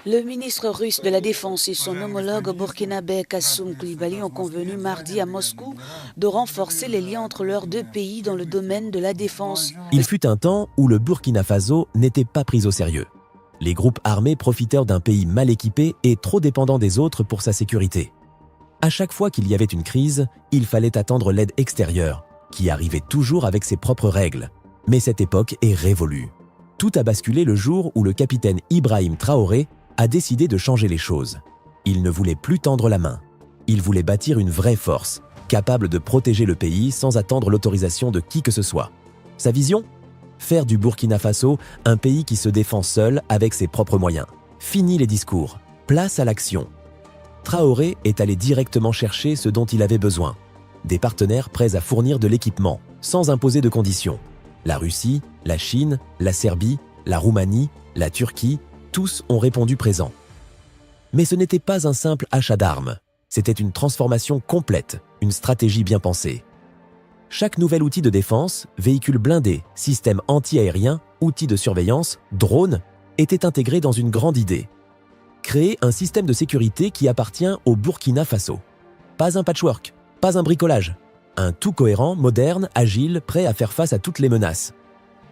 Le ministre russe de la Défense et son homologue burkinabé Kassoum Koulibaly ont convenu mardi à Moscou de renforcer les liens entre leurs deux pays dans le domaine de la défense. Il fut un temps où le Burkina Faso n'était pas pris au sérieux. Les groupes armés profitèrent d'un pays mal équipé et trop dépendant des autres pour sa sécurité. À chaque fois qu'il y avait une crise, il fallait attendre l'aide extérieure, qui arrivait toujours avec ses propres règles. Mais cette époque est révolue. Tout a basculé le jour où le capitaine Ibrahim Traoré a décidé de changer les choses. Il ne voulait plus tendre la main. Il voulait bâtir une vraie force, capable de protéger le pays sans attendre l'autorisation de qui que ce soit. Sa vision ? Faire du Burkina Faso un pays qui se défend seul avec ses propres moyens. Fini les discours, place à l'action. Traoré est allé directement chercher ce dont il avait besoin. Des partenaires prêts à fournir de l'équipement, sans imposer de conditions. La Russie, la Chine, la Serbie, la Roumanie, la Turquie, tous ont répondu présent. Mais ce n'était pas un simple achat d'armes, c'était une transformation complète, une stratégie bien pensée. Chaque nouvel outil de défense, véhicule blindé, système anti-aérien, outils de surveillance, drone, était intégré dans une grande idée. Créer un système de sécurité qui appartient au Burkina Faso. Pas un patchwork, pas un bricolage. Un tout cohérent, moderne, agile, prêt à faire face à toutes les menaces.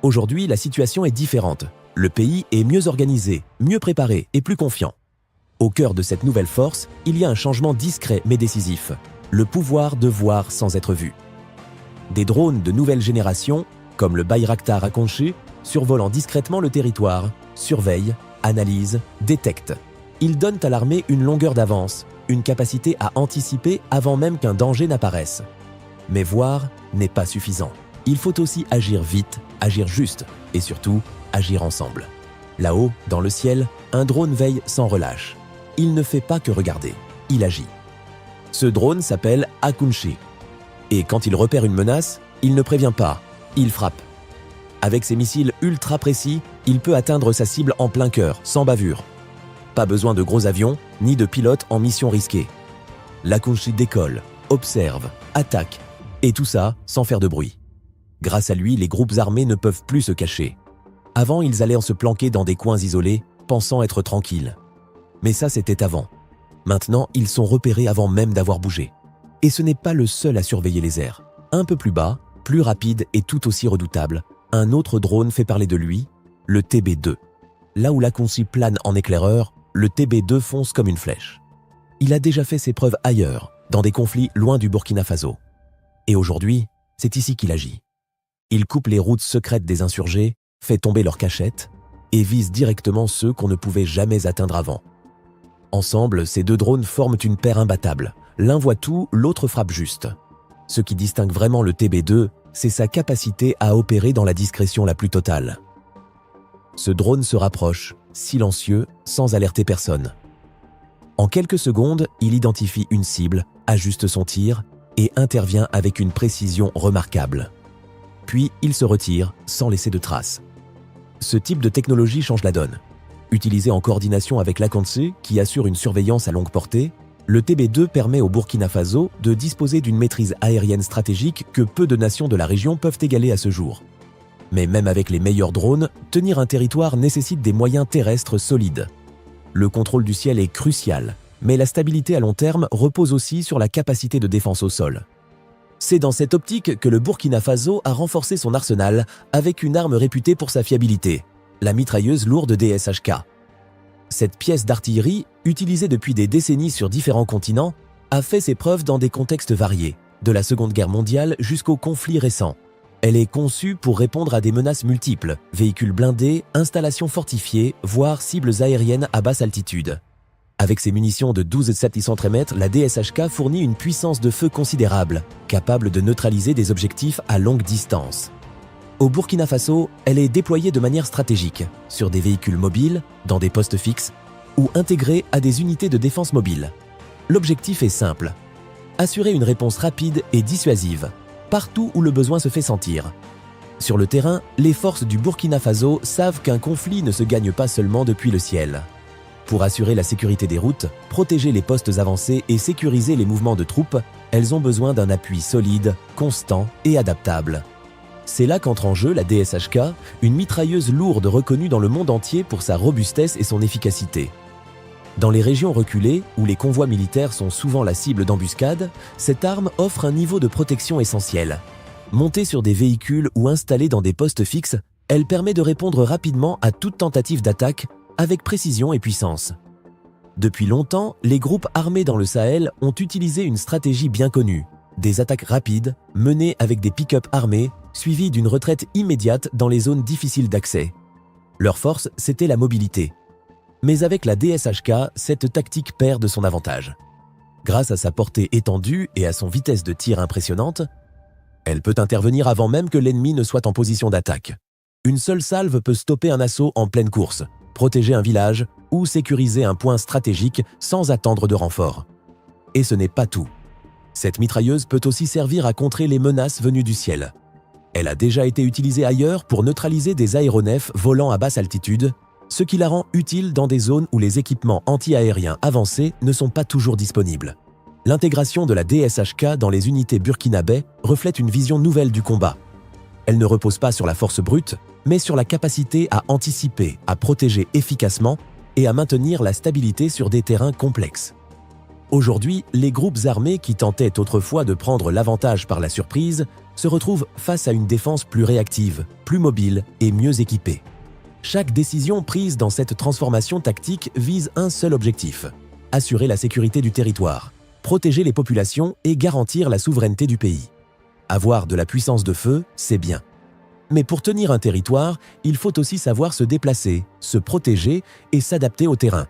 Aujourd'hui, la situation est différente. Le pays est mieux organisé, mieux préparé et plus confiant. Au cœur de cette nouvelle force, il y a un changement discret mais décisif. Le pouvoir de voir sans être vu. Des drones de nouvelle génération, comme le Bayraktar Akonché, survolant discrètement le territoire, surveillent, analysent, détectent. Ils donnent à l'armée une longueur d'avance, une capacité à anticiper avant même qu'un danger n'apparaisse. Mais voir n'est pas suffisant. Il faut aussi agir vite, agir juste et surtout agir ensemble. Là-haut, dans le ciel, un drone veille sans relâche. Il ne fait pas que regarder, il agit. Ce drone s'appelle Akunchi. Et quand il repère une menace, il ne prévient pas, il frappe. Avec ses missiles ultra précis, il peut atteindre sa cible en plein cœur, sans bavure. Pas besoin de gros avions, ni de pilotes en mission risquée. L'Akunchi décolle, observe, attaque, et tout ça sans faire de bruit. Grâce à lui, les groupes armés ne peuvent plus se cacher. Avant, ils allaient se planquer dans des coins isolés, pensant être tranquilles. Mais ça, c'était avant. Maintenant, ils sont repérés avant même d'avoir bougé. Et ce n'est pas le seul à surveiller les airs. Un peu plus bas, plus rapide et tout aussi redoutable, un autre drone fait parler de lui, le TB2. Là où l'Akonchi plane en éclaireur, le TB2 fonce comme une flèche. Il a déjà fait ses preuves ailleurs, dans des conflits loin du Burkina Faso. Et aujourd'hui, c'est ici qu'il agit. Il coupe les routes secrètes des insurgés, fait tomber leurs cachettes et vise directement ceux qu'on ne pouvait jamais atteindre avant. Ensemble, ces deux drones forment une paire imbattable. L'un voit tout, l'autre frappe juste. Ce qui distingue vraiment le TB2, c'est sa capacité à opérer dans la discrétion la plus totale. Ce drone se rapproche, silencieux, sans alerter personne. En quelques secondes, il identifie une cible, ajuste son tir et intervient avec une précision remarquable. Puis, il se retire sans laisser de traces. Ce type de technologie change la donne. Utilisé en coordination avec l'Akonchi, qui assure une surveillance à longue portée, le TB2 permet au Burkina Faso de disposer d'une maîtrise aérienne stratégique que peu de nations de la région peuvent égaler à ce jour. Mais même avec les meilleurs drones, tenir un territoire nécessite des moyens terrestres solides. Le contrôle du ciel est crucial, mais la stabilité à long terme repose aussi sur la capacité de défense au sol. C'est dans cette optique que le Burkina Faso a renforcé son arsenal avec une arme réputée pour sa fiabilité, la mitrailleuse lourde DSHK. Cette pièce d'artillerie, utilisée depuis des décennies sur différents continents, a fait ses preuves dans des contextes variés, de la Seconde Guerre mondiale jusqu'aux conflits récents. Elle est conçue pour répondre à des menaces multiples, véhicules blindés, installations fortifiées, voire cibles aériennes à basse altitude. Avec ses munitions de 12,7 mm, la DSHK fournit une puissance de feu considérable, capable de neutraliser des objectifs à longue distance. Au Burkina Faso, elle est déployée de manière stratégique, sur des véhicules mobiles, dans des postes fixes, ou intégrée à des unités de défense mobile. L'objectif est simple, assurer une réponse rapide et dissuasive, partout où le besoin se fait sentir. Sur le terrain, les forces du Burkina Faso savent qu'un conflit ne se gagne pas seulement depuis le ciel. Pour assurer la sécurité des routes, protéger les postes avancés et sécuriser les mouvements de troupes, elles ont besoin d'un appui solide, constant et adaptable. C'est là qu'entre en jeu la DSHK, une mitrailleuse lourde reconnue dans le monde entier pour sa robustesse et son efficacité. Dans les régions reculées, où les convois militaires sont souvent la cible d'embuscades, cette arme offre un niveau de protection essentiel. Montée sur des véhicules ou installée dans des postes fixes, elle permet de répondre rapidement à toute tentative d'attaque avec précision et puissance. Depuis longtemps, les groupes armés dans le Sahel ont utilisé une stratégie bien connue, des attaques rapides, menées avec des pick-up armés, suivies d'une retraite immédiate dans les zones difficiles d'accès. Leur force, c'était la mobilité. Mais avec la DSHK, cette tactique perd de son avantage. Grâce à sa portée étendue et à son vitesse de tir impressionnante, elle peut intervenir avant même que l'ennemi ne soit en position d'attaque. Une seule salve peut stopper un assaut en pleine course, protéger un village ou sécuriser un point stratégique sans attendre de renfort. Et ce n'est pas tout. Cette mitrailleuse peut aussi servir à contrer les menaces venues du ciel. Elle a déjà été utilisée ailleurs pour neutraliser des aéronefs volant à basse altitude, ce qui la rend utile dans des zones où les équipements anti-aériens avancés ne sont pas toujours disponibles. L'intégration de la DSHK dans les unités burkinabè reflète une vision nouvelle du combat. Elle ne repose pas sur la force brute, mais sur la capacité à anticiper, à protéger efficacement et à maintenir la stabilité sur des terrains complexes. Aujourd'hui, les groupes armés qui tentaient autrefois de prendre l'avantage par la surprise se retrouvent face à une défense plus réactive, plus mobile et mieux équipée. Chaque décision prise dans cette transformation tactique vise un seul objectif: assurer la sécurité du territoire, protéger les populations et garantir la souveraineté du pays. Avoir de la puissance de feu, c'est bien. Mais pour tenir un territoire, il faut aussi savoir se déplacer, se protéger et s'adapter au terrain.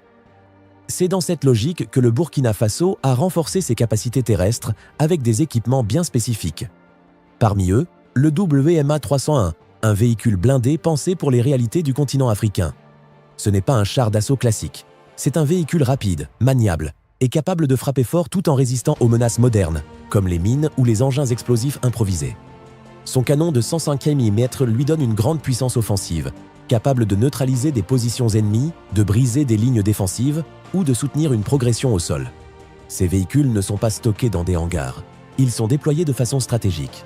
C'est dans cette logique que le Burkina Faso a renforcé ses capacités terrestres avec des équipements bien spécifiques. Parmi eux, le WMA 301, un véhicule blindé pensé pour les réalités du continent africain. Ce n'est pas un char d'assaut classique, c'est un véhicule rapide, maniable et capable de frapper fort tout en résistant aux menaces modernes, comme les mines ou les engins explosifs improvisés. Son canon de 105 mm lui donne une grande puissance offensive, capable de neutraliser des positions ennemies, de briser des lignes défensives ou de soutenir une progression au sol. Ces véhicules ne sont pas stockés dans des hangars, ils sont déployés de façon stratégique.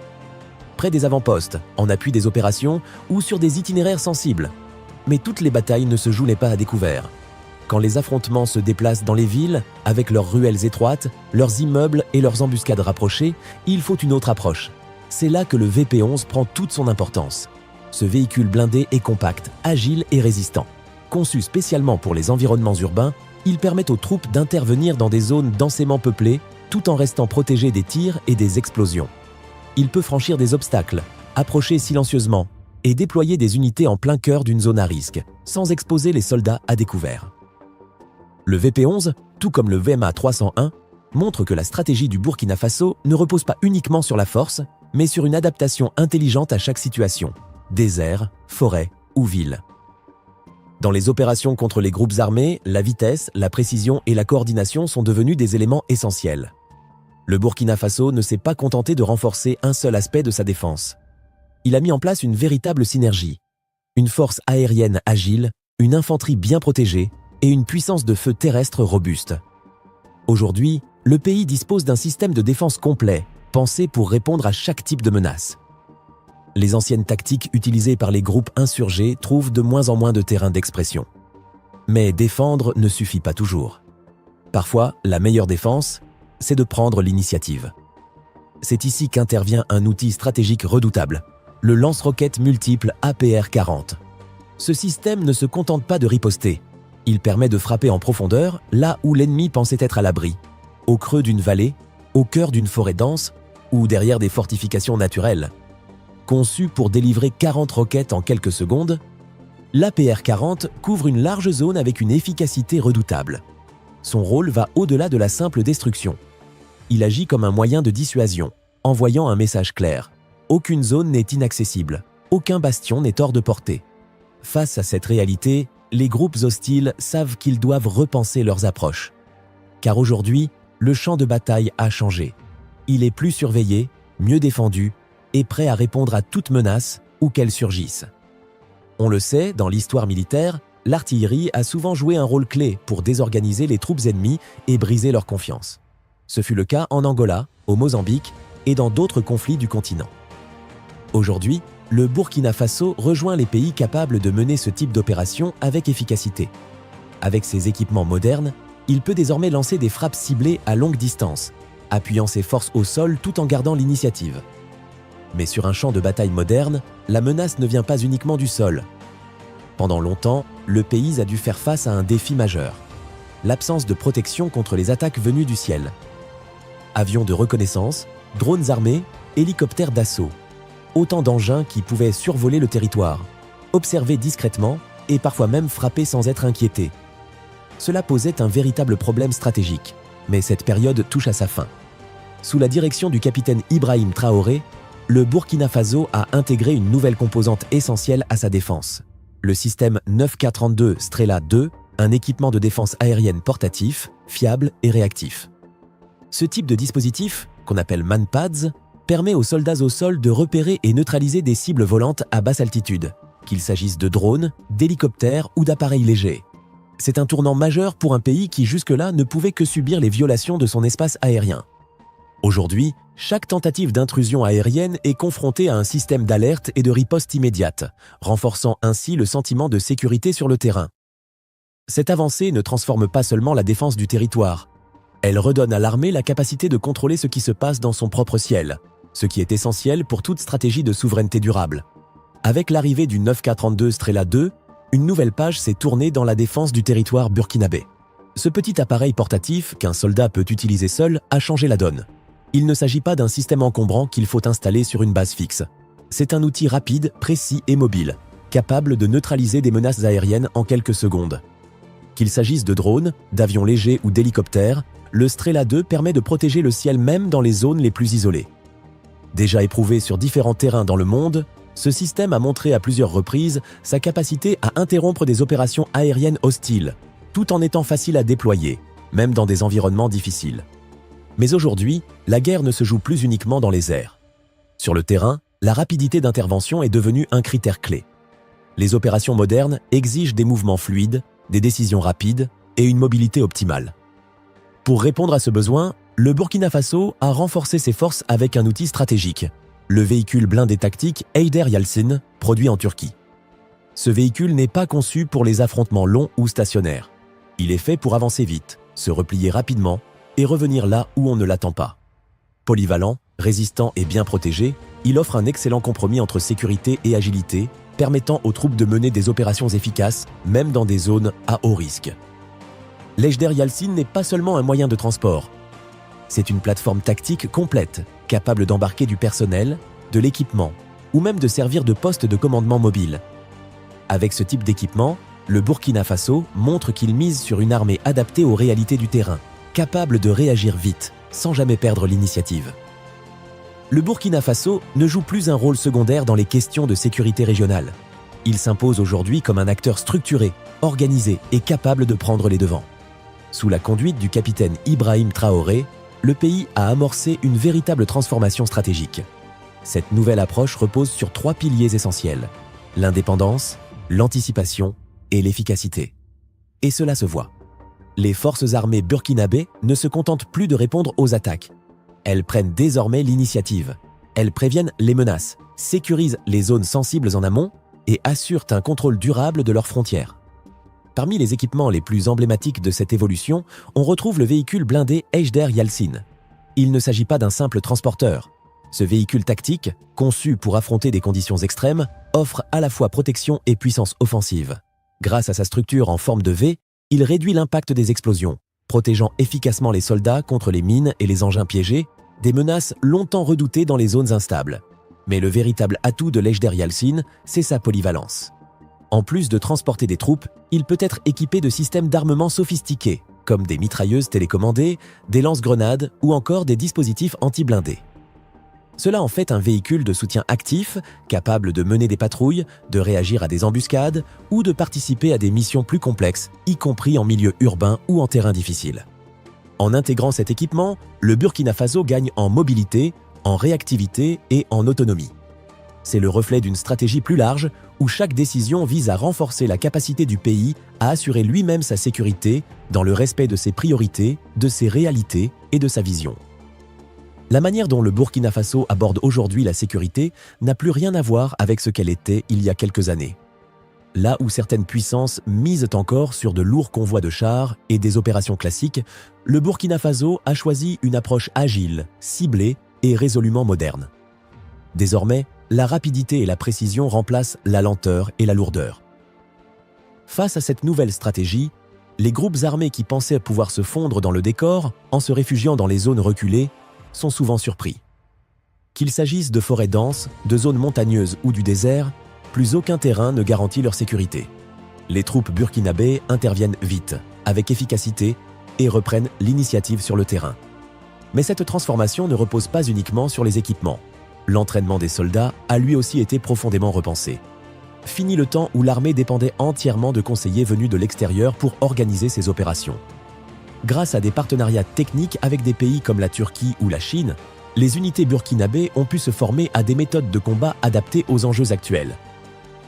Près des avant-postes, en appui des opérations ou sur des itinéraires sensibles. Mais toutes les batailles ne se jouent pas à découvert. Quand les affrontements se déplacent dans les villes, avec leurs ruelles étroites, leurs immeubles et leurs embuscades rapprochées, il faut une autre approche. C'est là que le VP-11 prend toute son importance. Ce véhicule blindé est compact, agile et résistant. Conçu spécialement pour les environnements urbains, il permet aux troupes d'intervenir dans des zones densément peuplées, tout en restant protégé des tirs et des explosions. Il peut franchir des obstacles, approcher silencieusement et déployer des unités en plein cœur d'une zone à risque, sans exposer les soldats à découvert. Le VP-11, tout comme le VMA 301, montre que la stratégie du Burkina Faso ne repose pas uniquement sur la force, mais sur une adaptation intelligente à chaque situation, désert, forêt ou ville. Dans les opérations contre les groupes armés, la vitesse, la précision et la coordination sont devenus des éléments essentiels. Le Burkina Faso ne s'est pas contenté de renforcer un seul aspect de sa défense. Il a mis en place une véritable synergie. Une force aérienne agile, une infanterie bien protégée et une puissance de feu terrestre robuste. Aujourd'hui, le pays dispose d'un système de défense complet, pensé pour répondre à chaque type de menace. Les anciennes tactiques utilisées par les groupes insurgés trouvent de moins en moins de terrain d'expression. Mais défendre ne suffit pas toujours. Parfois, la meilleure défense, c'est de prendre l'initiative. C'est ici qu'intervient un outil stratégique redoutable, le lance-roquettes multiple APR-40. Ce système ne se contente pas de riposter. Il permet de frapper en profondeur là où l'ennemi pensait être à l'abri, au creux d'une vallée, au cœur d'une forêt dense ou derrière des fortifications naturelles. Conçu pour délivrer 40 roquettes en quelques secondes, l'APR-40 couvre une large zone avec une efficacité redoutable. Son rôle va au-delà de la simple destruction. Il agit comme un moyen de dissuasion, envoyant un message clair. Aucune zone n'est inaccessible, aucun bastion n'est hors de portée. Face à cette réalité, les groupes hostiles savent qu'ils doivent repenser leurs approches. Car aujourd'hui, le champ de bataille a changé. Il est plus surveillé, mieux défendu et prêt à répondre à toute menace où qu'elle surgisse. On le sait, dans l'histoire militaire, l'artillerie a souvent joué un rôle clé pour désorganiser les troupes ennemies et briser leur confiance. Ce fut le cas en Angola, au Mozambique et dans d'autres conflits du continent. Aujourd'hui, le Burkina Faso rejoint les pays capables de mener ce type d'opération avec efficacité. Avec ses équipements modernes, il peut désormais lancer des frappes ciblées à longue distance, appuyant ses forces au sol tout en gardant l'initiative. Mais sur un champ de bataille moderne, la menace ne vient pas uniquement du sol. Pendant longtemps, le pays a dû faire face à un défi majeur: l'absence de protection contre les attaques venues du ciel. Avions de reconnaissance, drones armés, hélicoptères d'assaut. Autant d'engins qui pouvaient survoler le territoire, observer discrètement et parfois même frapper sans être inquiétés. Cela posait un véritable problème stratégique, mais cette période touche à sa fin. Sous la direction du capitaine Ibrahim Traoré, le Burkina Faso a intégré une nouvelle composante essentielle à sa défense: le système 9K32 Strela 2, un équipement de défense aérienne portatif, fiable et réactif. Ce type de dispositif, qu'on appelle manpads, permet aux soldats au sol de repérer et neutraliser des cibles volantes à basse altitude, qu'il s'agisse de drones, d'hélicoptères ou d'appareils légers. C'est un tournant majeur pour un pays qui jusque-là ne pouvait que subir les violations de son espace aérien. Aujourd'hui, chaque tentative d'intrusion aérienne est confrontée à un système d'alerte et de riposte immédiate, renforçant ainsi le sentiment de sécurité sur le terrain. Cette avancée ne transforme pas seulement la défense du territoire. Elle redonne à l'armée la capacité de contrôler ce qui se passe dans son propre ciel, ce qui est essentiel pour toute stratégie de souveraineté durable. Avec l'arrivée du 9K32 Strela 2, une nouvelle page s'est tournée dans la défense du territoire burkinabé. Ce petit appareil portatif qu'un soldat peut utiliser seul a changé la donne. Il ne s'agit pas d'un système encombrant qu'il faut installer sur une base fixe. C'est un outil rapide, précis et mobile, capable de neutraliser des menaces aériennes en quelques secondes. Qu'il s'agisse de drones, d'avions légers ou d'hélicoptères, le Strela 2 permet de protéger le ciel même dans les zones les plus isolées. Déjà éprouvé sur différents terrains dans le monde, ce système a montré à plusieurs reprises sa capacité à interrompre des opérations aériennes hostiles, tout en étant facile à déployer, même dans des environnements difficiles. Mais aujourd'hui, la guerre ne se joue plus uniquement dans les airs. Sur le terrain, la rapidité d'intervention est devenue un critère clé. Les opérations modernes exigent des mouvements fluides, des décisions rapides et une mobilité optimale. Pour répondre à ce besoin, le Burkina Faso a renforcé ses forces avec un outil stratégique: le véhicule blindé tactique Eyder Yalçın, produit en Turquie. Ce véhicule n'est pas conçu pour les affrontements longs ou stationnaires. Il est fait pour avancer vite, se replier rapidement et revenir là où on ne l'attend pas. Polyvalent, résistant et bien protégé, il offre un excellent compromis entre sécurité et agilité, permettant aux troupes de mener des opérations efficaces, même dans des zones à haut risque. L'Eyder Yalçın n'est pas seulement un moyen de transport. C'est une plateforme tactique complète, capable d'embarquer du personnel, de l'équipement, ou même de servir de poste de commandement mobile. Avec ce type d'équipement, le Burkina Faso montre qu'il mise sur une armée adaptée aux réalités du terrain, capable de réagir vite, sans jamais perdre l'initiative. Le Burkina Faso ne joue plus un rôle secondaire dans les questions de sécurité régionale. Il s'impose aujourd'hui comme un acteur structuré, organisé et capable de prendre les devants. Sous la conduite du capitaine Ibrahim Traoré, le pays a amorcé une véritable transformation stratégique. Cette nouvelle approche repose sur 3 piliers essentiels: l'indépendance, l'anticipation et l'efficacité. Et cela se voit. Les forces armées burkinabées ne se contentent plus de répondre aux attaques. Elles prennent désormais l'initiative. Elles préviennent les menaces, sécurisent les zones sensibles en amont et assurent un contrôle durable de leurs frontières. Parmi les équipements les plus emblématiques de cette évolution, on retrouve le véhicule blindé Eyder Yalçın. Il ne s'agit pas d'un simple transporteur. Ce véhicule tactique, conçu pour affronter des conditions extrêmes, offre à la fois protection et puissance offensive. Grâce à sa structure en forme de V, il réduit l'impact des explosions, protégeant efficacement les soldats contre les mines et les engins piégés, des menaces longtemps redoutées dans les zones instables. Mais le véritable atout de l'Eyder Yalçın, c'est sa polyvalence. En plus de transporter des troupes, il peut être équipé de systèmes d'armement sophistiqués, comme des mitrailleuses télécommandées, des lance-grenades ou encore des dispositifs anti-blindés. Cela en fait un véhicule de soutien actif, capable de mener des patrouilles, de réagir à des embuscades ou de participer à des missions plus complexes, y compris en milieu urbain ou en terrain difficile. En intégrant cet équipement, le Burkina Faso gagne en mobilité, en réactivité et en autonomie. C'est le reflet d'une stratégie plus large où chaque décision vise à renforcer la capacité du pays à assurer lui-même sa sécurité dans le respect de ses priorités, de ses réalités et de sa vision. La manière dont le Burkina Faso aborde aujourd'hui la sécurité n'a plus rien à voir avec ce qu'elle était il y a quelques années. Là où certaines puissances misent encore sur de lourds convois de chars et des opérations classiques, le Burkina Faso a choisi une approche agile, ciblée et résolument moderne. Désormais, la rapidité et la précision remplacent la lenteur et la lourdeur. Face à cette nouvelle stratégie, les groupes armés qui pensaient pouvoir se fondre dans le décor en se réfugiant dans les zones reculées sont souvent surpris. Qu'il s'agisse de forêts denses, de zones montagneuses ou du désert, plus aucun terrain ne garantit leur sécurité. Les troupes burkinabées interviennent vite, avec efficacité, et reprennent l'initiative sur le terrain. Mais cette transformation ne repose pas uniquement sur les équipements. L'entraînement des soldats a lui aussi été profondément repensé. Fini le temps où l'armée dépendait entièrement de conseillers venus de l'extérieur pour organiser ses opérations. Grâce à des partenariats techniques avec des pays comme la Turquie ou la Chine, les unités burkinabées ont pu se former à des méthodes de combat adaptées aux enjeux actuels.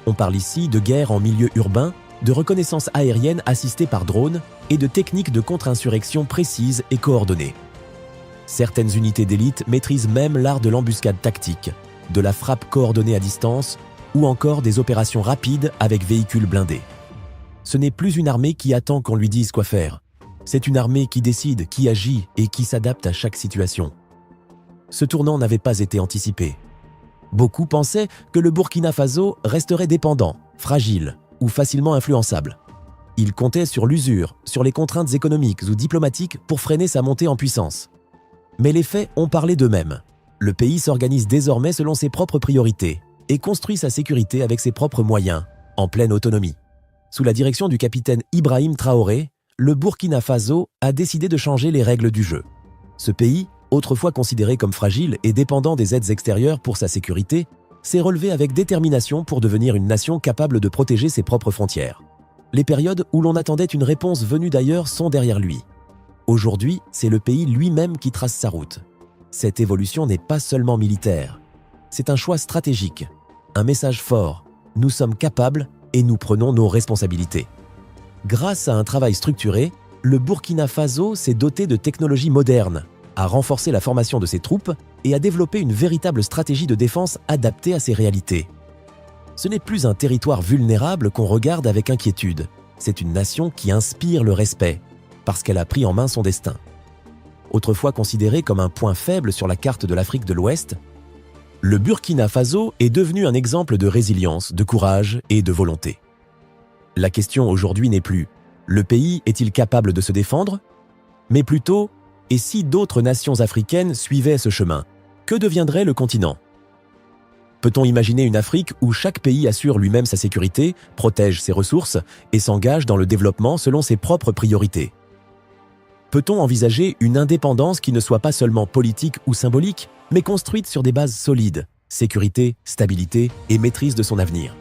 On parle ici de guerre en milieu urbain, de reconnaissance aérienne assistée par drones et de techniques de contre-insurrection précises et coordonnées. Certaines unités d'élite maîtrisent même l'art de l'embuscade tactique, de la frappe coordonnée à distance ou encore des opérations rapides avec véhicules blindés. Ce n'est plus une armée qui attend qu'on lui dise quoi faire. C'est une armée qui décide, qui agit et qui s'adapte à chaque situation. Ce tournant n'avait pas été anticipé. Beaucoup pensaient que le Burkina Faso resterait dépendant, fragile ou facilement influençable. Il comptait sur l'usure, sur les contraintes économiques ou diplomatiques pour freiner sa montée en puissance. Mais les faits ont parlé d'eux-mêmes. Le pays s'organise désormais selon ses propres priorités et construit sa sécurité avec ses propres moyens, en pleine autonomie. Sous la direction du capitaine Ibrahim Traoré, le Burkina Faso a décidé de changer les règles du jeu. Ce pays, autrefois considéré comme fragile et dépendant des aides extérieures pour sa sécurité, s'est relevé avec détermination pour devenir une nation capable de protéger ses propres frontières. Les périodes où l'on attendait une réponse venue d'ailleurs sont derrière lui. Aujourd'hui, c'est le pays lui-même qui trace sa route. Cette évolution n'est pas seulement militaire. C'est un choix stratégique, un message fort. Nous sommes capables et nous prenons nos responsabilités. Grâce à un travail structuré, le Burkina Faso s'est doté de technologies modernes, a renforcé la formation de ses troupes et a développé une véritable stratégie de défense adaptée à ces réalités. Ce n'est plus un territoire vulnérable qu'on regarde avec inquiétude. C'est une nation qui inspire le respect, parce qu'elle a pris en main son destin. Autrefois considéré comme un point faible sur la carte de l'Afrique de l'Ouest, le Burkina Faso est devenu un exemple de résilience, de courage et de volonté. La question aujourd'hui n'est plus « le pays est-il capable de se défendre ?», mais plutôt « et si d'autres nations africaines suivaient ce chemin, que deviendrait le continent ?» Peut-on imaginer une Afrique où chaque pays assure lui-même sa sécurité, protège ses ressources et s'engage dans le développement selon ses propres priorités ? Peut-on envisager une indépendance qui ne soit pas seulement politique ou symbolique, mais construite sur des bases solides, sécurité, stabilité et maîtrise de son avenir ?